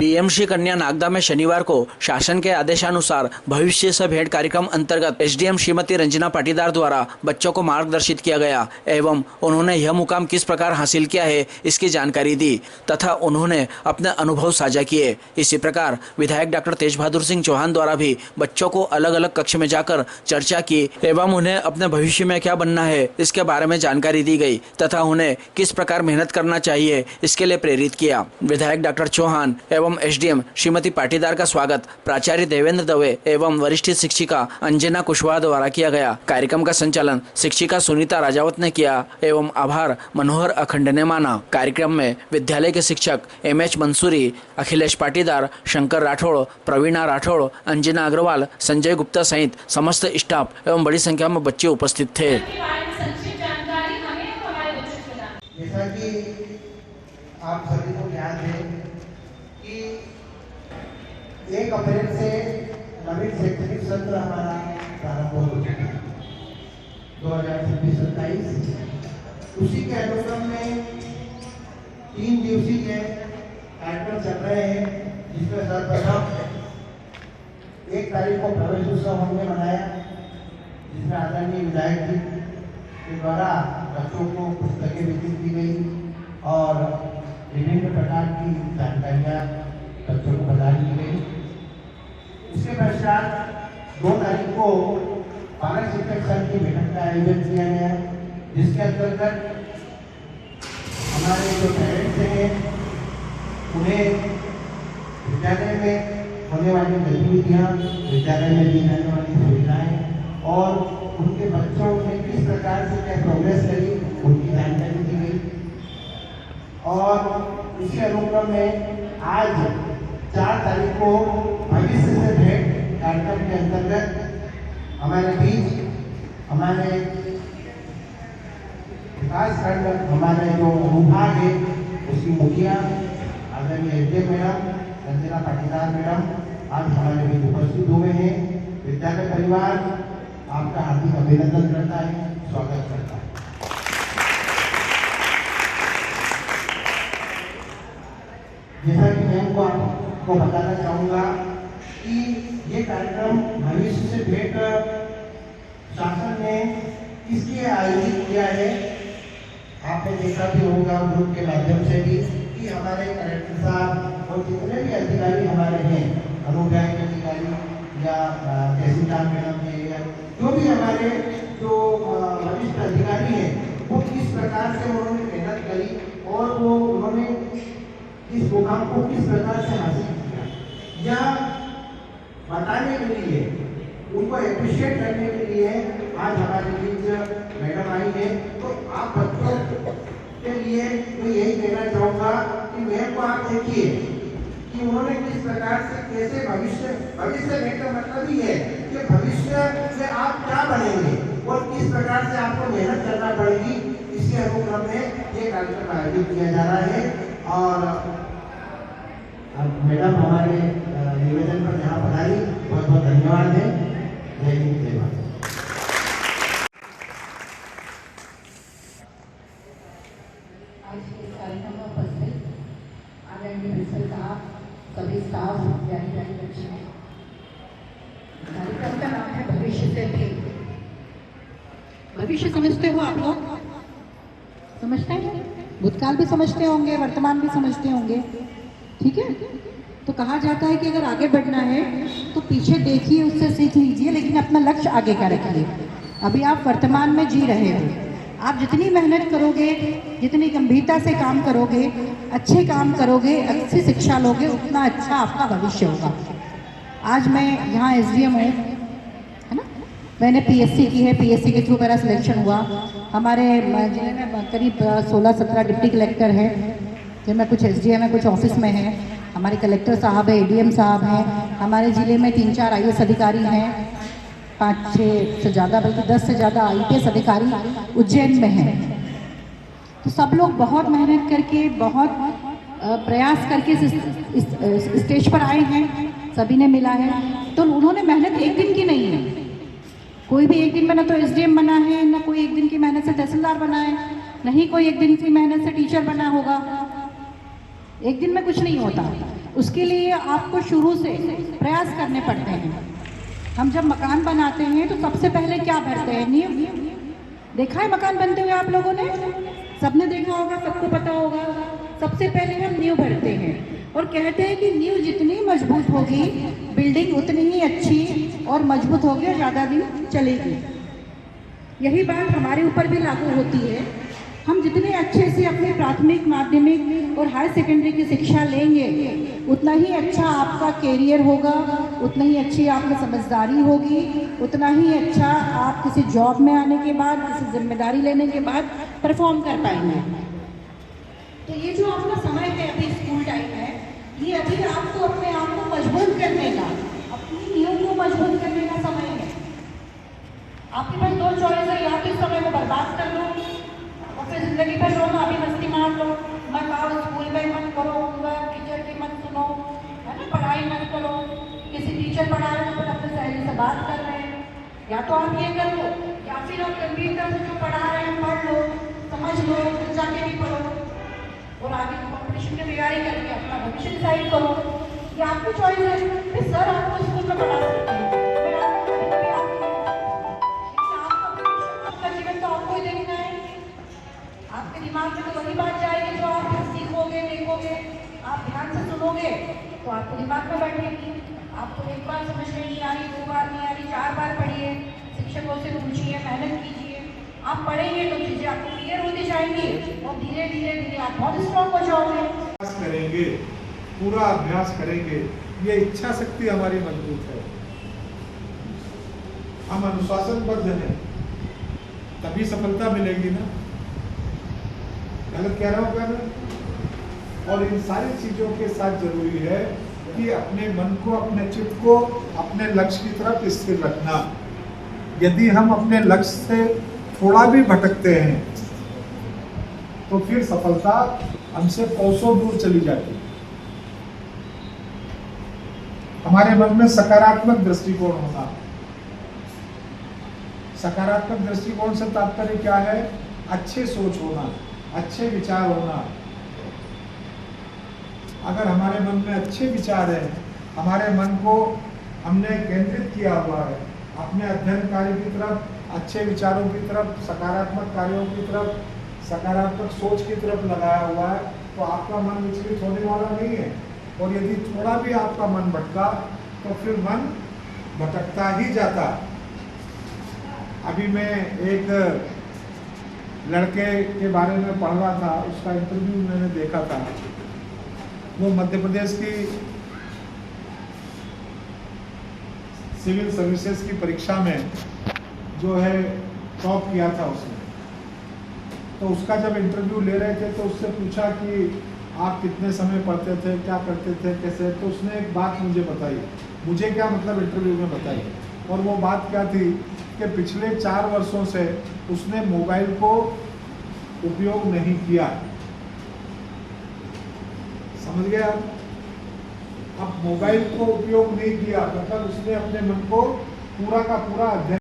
PMC कन्या नागदा में शनिवार को शासन के आदेशानुसार भविष्य से भेंट कार्यक्रम अंतर्गत एसडीएम श्रीमती रंजना पाटीदार द्वारा बच्चों को मार्गदर्शित किया गया एवं उन्होंने यह मुकाम किस प्रकार हासिल किया है इसकी जानकारी दी तथा उन्होंने अपने अनुभव साझा किए। इसी प्रकार विधायक डॉक्टर तेज बहादुर सिंह चौहान द्वारा भी बच्चों को अलग अलग कक्ष में जाकर चर्चा की एवं उन्हें अपने भविष्य में क्या बनना है इसके बारे में जानकारी दी गई तथा उन्हें किस प्रकार मेहनत करना चाहिए इसके लिए प्रेरित किया। विधायक डॉक्टर चौहान एवं एसडीएम श्रीमती पाटीदार का स्वागत प्राचार्य देवेंद्र दवे एवं वरिष्ठ शिक्षिका अंजना कुशवाहा द्वारा किया गया। कार्यक्रम का संचालन शिक्षिका सुनीता राजावत ने किया एवं आभार मनोहर अखंड ने माना। कार्यक्रम में विद्यालय के शिक्षक एमएच मंसूरी, अखिलेश पाटीदार, शंकर राठौड़, प्रवीणा राठौड़, अंजना अग्रवाल, संजय गुप्ता सहित समस्त स्टाफ एवं बड़ी संख्या में बच्चे उपस्थित थे। जैसा कि आप सभी को याद है कि 1 अप्रैल से नवीन शैक्षणिक सत्र हमारा प्रारंभ हो चुका है 2026-27। उसी के अनुक्रम में 3 दिवसीय कार्यक्रम चल रहे हैं, जिसमें सर्वप्रथम 1 तारीख को प्रवेश उत्सव हमने मनाया, जिसमें आदरणीय विधायक जी के द्वारा बच्चों को पुस्तकें वितरित की गई और विभिन्न प्रकार की जानकारियाँ बच्चों को प्रदान की गई। इसके पश्चात 2 तारीख को पालक शिक्षक संघ की बैठक का आयोजन किया गया, जिसके अंतर्गत हमारे जो पेरेंट्स हैं उन्हें विद्यालय में होने वाली गतिविधियाँ, विद्यालय में दी जाने वाली सुविधाएं और उनके बच्चों ने किस प्रकार से क्या प्रोग्रेस करी उनकी जानकारी दी गई। और इसी अनुक्रम में आज 4 तारीख को भविष्य से भेंट कार्यक्रम के अंतर्गत हमारे बीच हमारे विकास खंड, हमारे जो विभाग है उसकी मुखिया आदरणीय SDM madam Ranjana Patidar madam आज हमारे बीच उपस्थित हुए हैं। विद्यालय परिवार आपका हार्दिक अभिनंदन करता है, स्वागत करता है। जैसा कि मैं आपको बताना चाहूँगा कि ये कार्यक्रम भविष्य से भेंट शासन ने किसलिए आयोजित किया है, आपने देखा भी होगा ग्रुप के माध्यम से भी कि हमारे कलेक्टर साहब और जितने भी अधिकारी हमारे हैं, अनुविभाग अधिकारी या तहसीलदार मैडम के या जो भी हमारे जो वरिष्ठ अधिकारी हैं, वो किस प्रकार से उन्होंने मेहनत करी और वो उन्होंने इस मुकाम को किस प्रकार से हासिल किया, या बताने के लिए, उनको एप्रिशिएट करने के लिए आज हमारे बीच मैडम आई है। तो आप बच्चों के लिए मैं यही कहना चाहूँगा कि मैम को आप देखिए कि उन्होंने किस प्रकार से कैसे भविष्य में का मतलब ही है कि भविष्य में आप क्या बनेंगे और किस प्रकार से आपको मेहनत करना पड़ेगी। इसी अनुक्रम में ये कार्यक्रम आयोजित किया जा रहा है और मैडम हमारे निवेदन पर यहाँ पधारी, बहुत बहुत धन्यवाद है। जय हिंद, जय भारत। आज के कार्यक्रम में उपस्थित आदरणीय प्रिंसिपल साहब, सभी स्टाफ, प्यारी बच्चे, कार्यक्रम का नाम है भविष्य से भेंट। भविष्य समझते हो आप लोग? समझते हैं? भूतकाल भी समझते होंगे, वर्तमान भी समझते होंगे, ठीक है। तो कहा जाता है कि अगर आगे बढ़ना है तो पीछे देखिए, उससे सीख लीजिए, लेकिन अपना लक्ष्य आगे का रखिए। अभी आप वर्तमान में जी रहे हो, आप जितनी मेहनत करोगे, जितनी गंभीरता से काम करोगे, अच्छे काम करोगे, अच्छी शिक्षा लोगे, उतना अच्छा आपका भविष्य होगा। आज मैं यहाँ एसडीएम हूँ, है ना। मैंने पीएससी की है, पीएससी के थ्रू मेरा सिलेक्शन हुआ। हमारे जिले में करीब 16-17 डिप्टी कलेक्टर हैं, जिनमें कुछ एसडीएम है, कुछ ऑफिस में हैं। हमारे कलेक्टर साहब है, एडीएम साहब हैं। हमारे ज़िले में 3-4 आईएएस अधिकारी हैं, 5-6 से ज़्यादा, बल्कि 10 से ज़्यादा आईपीएस अधिकारी उज्जैन में हैं। तो सब लोग बहुत मेहनत करके, बहुत प्रयास करके इस स्टेज पर आए हैं, सभी ने मिला है। तो उन्होंने मेहनत एक दिन की नहीं है, कोई भी एक दिन में ना तो एसडीएम बना है, ना कोई एक दिन की मेहनत से तहसीलदार बना है, नहीं कोई एक दिन की मेहनत से टीचर बना होगा। एक दिन में कुछ नहीं होता। उसके लिए आपको शुरू से प्रयास करने पड़ते हैं। हम जब मकान बनाते हैं तो सबसे पहले क्या भरते हैं? नींव। देखा है मकान बनते हुए आप लोगों ने? सबने देखा होगा, सबको पता होगा। सबसे पहले हम नींव भरते हैं और कहते हैं कि नींव जितनी मजबूत होगी बिल्डिंग उतनी ही अच्छी और मजबूत होगी और ज़्यादा दिन चलेगी। यही बात हमारे ऊपर भी लागू होती है। हम जितने अच्छे से अपने प्राथमिक, माध्यमिक और हायर सेकेंडरी की शिक्षा लेंगे उतना ही अच्छा आपका कैरियर होगा, उतना ही अच्छी आपकी समझदारी होगी, उतना ही अच्छा आप किसी जॉब में आने के बाद, किसी जिम्मेदारी लेने के बाद परफॉर्म कर पाएंगे। तो ये जो आपका समय है अभी स्कूल टाइम है, ये अभी आपको अपने आप को मजबूत करने का, अपनी नींव को मजबूत करने का समय है। आपके पास दो चॉइस है, या तो इस समय को बर्बाद कर लो और फिर जिंदगी भर रो लो, अभी मस्ती मार लो, मत आओ स्कूल में, मत करो होमवर्क, टीचर की मत सुनो, है ना, पढ़ाई मत करो, किसी टीचर पढ़ा रहे हो तो अपने सहेली से बात कर रहे हैं। या तो आप ये कर लो, या फिर आप गंभीरता से जो पढ़ा रहे हैं पढ़ लो, समझ लो, फिर जाके भी पढ़ो और आगे कॉम्पिटिशन की तैयारी करके अपना भविष्य डिसाइड करो। ये आपकी चॉइस है। फिर सर आपको स्कूल में पढ़ा सकते हैं, मैं आपको कभी भी आपका भविष्य, आपका जीवन तो आपको ही देखना है। आपके दिमाग में तो वही बात जाएगी जो आप सीखोगे, देखोगे, आप ध्यान से सुनोगे तो आपके दिमाग में बैठेगी। आपको एक बार समझ में नहीं आ रही, दो बार नहीं आ रही, 4 बार पढ़िए, शिक्षकों से पूछिए, मेहनत कीजिए। आप पढ़ेंगे तो चीज़ें आपको क्लियर होती जाएंगी और धीरे धीरे धीरे आप बहुत स्ट्रॉन्ग हो जाओगे। अभ्यास करेंगे, पूरा अभ्यास करेंगे, ये इच्छा शक्ति हमारी मजबूत है, हम अनुशासनबद्ध हैं, तभी सफलता मिलेगी ना। गलत कह रहा हूँ क्या मैं? और इन सारी चीजों के साथ जरूरी है कि अपने मन को, अपने चित्त को अपने लक्ष्य की तरफ स्थिर रखना। यदि हम अपने लक्ष्य से थोड़ा भी भटकते हैं तो फिर सफलता हमसे कोसों दूर चली जाती है। हमारे मन में सकारात्मक दृष्टिकोण होना। सकारात्मक दृष्टिकोण से तात्पर्य क्या है? अच्छे सोच होना, अच्छे विचार होना। अगर हमारे मन में अच्छे विचार हैं, हमारे मन को हमने केंद्रित किया हुआ है अपने अध्ययन कार्य की तरफ, अच्छे विचारों की तरफ, सकारात्मक कार्यों की तरफ, सकारात्मक सोच की तरफ लगाया हुआ है, तो आपका मन विचलित होने वाला नहीं है। और यदि थोड़ा भी आपका मन भटका तो फिर मन भटकता ही जाता। अभी मैं एक लड़के के बारे में पढ़ रहा था, उसका इंटरव्यू मैंने देखा था। वो मध्य प्रदेश की सिविल सर्विसेज की परीक्षा में जो है टॉप किया था उसने। तो उसका जब इंटरव्यू ले रहे थे तो उससे पूछा कि आप कितने समय पढ़ते थे, क्या करते थे, कैसे? तो उसने एक बात मुझे बताई, मुझे क्या मतलब इंटरव्यू में बताई, और वो बात क्या थी कि पिछले 4 वर्षों से उसने मोबाइल को उपयोग नहीं किया। समझ गए आप? अब मोबाइल को उपयोग नहीं किया मतलब उसने अपने मन को पूरा का पूरा अध्ययन